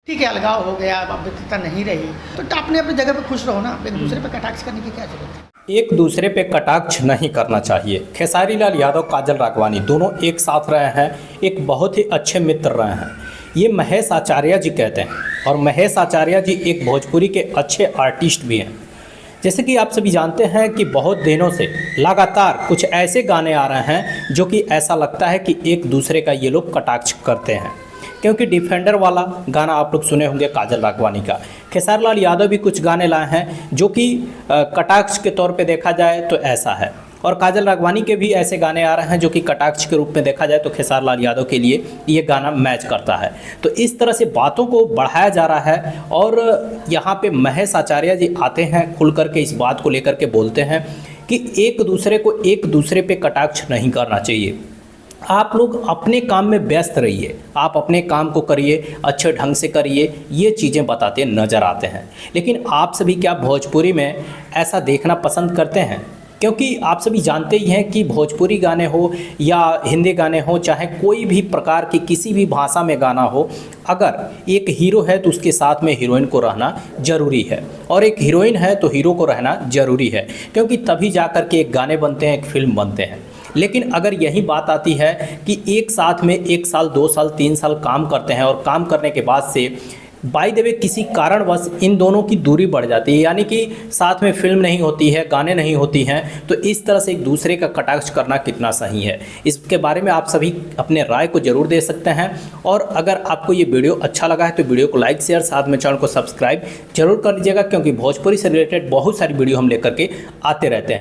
ठीक है, अलगाव हो गया, अब मित्रता नहीं रही, तो अपने अपनी जगह पे खुश रहो ना, एक दूसरे पे कटाक्ष करने की क्या जरूरत है। एक दूसरे पे कटाक्ष नहीं करना चाहिए। खेसारी लाल यादव, काजल राघवानी दोनों एक साथ रहे हैं, एक बहुत ही अच्छे मित्र रहे हैं। ये महेश आचार्य जी कहते हैं, और महेश आचार्य जी एक भोजपुरी के अच्छे आर्टिस्ट भी हैं। जैसे कि आप सभी जानते हैं कि बहुत दिनों से लगातार कुछ ऐसे गाने आ रहे हैं जो कि ऐसा लगता है कि एक दूसरे का ये लोग कटाक्ष करते हैं। क्योंकि डिफेंडर वाला गाना आप लोग सुने होंगे काजल राघवानी का। खेसारी लाल यादव भी कुछ गाने लाए हैं जो कि कटाक्ष के तौर पे देखा जाए तो ऐसा है, और काजल राघवानी के भी ऐसे गाने आ रहे हैं जो कि कटाक्ष के रूप में देखा जाए तो खेसारी लाल यादव के लिए ये गाना मैच करता है। तो इस तरह से बातों को बढ़ाया जा रहा है, और यहाँ पे महेश आचार्य जी आते हैं, खुल करके इस बात को लेकर के बोलते हैं कि एक दूसरे पे कटाक्ष नहीं करना चाहिए। आप लोग अपने काम में व्यस्त रहिए, आप अपने काम को करिए, अच्छे ढंग से करिए, ये चीज़ें बताते नज़र आते हैं। लेकिन आप सभी क्या भोजपुरी में ऐसा देखना पसंद करते हैं? क्योंकि आप सभी जानते ही हैं कि भोजपुरी गाने हो या हिंदी गाने हो, चाहे कोई भी प्रकार की किसी भी भाषा में गाना हो, अगर एक हीरो है तो उसके साथ में हीरोइन को रहना ज़रूरी है, और एक हीरोइन है तो हीरो को रहना ज़रूरी है, क्योंकि तभी जा कर के एक गाने बनते हैं, एक फिल्म बनते हैं। लेकिन अगर यही बात आती है कि एक साथ में 1 साल 2 साल 3 साल काम करते हैं, और काम करने के बाद से बाय द वे किसी कारणवश इन दोनों की दूरी बढ़ जाती है, यानी कि साथ में फिल्म नहीं होती है, गाने नहीं होती हैं, तो इस तरह से एक दूसरे का कटाक्ष करना कितना सही है, इसके बारे में आप सभी अपने राय को ज़रूर दे सकते हैं। और अगर आपको ये वीडियो अच्छा लगा है तो वीडियो को लाइक शेयर, साथ में चैनल को सब्सक्राइब जरूर कर लीजिएगा, क्योंकि भोजपुरी से रिलेटेड बहुत सारी वीडियो हम लेकर के आते रहते हैं।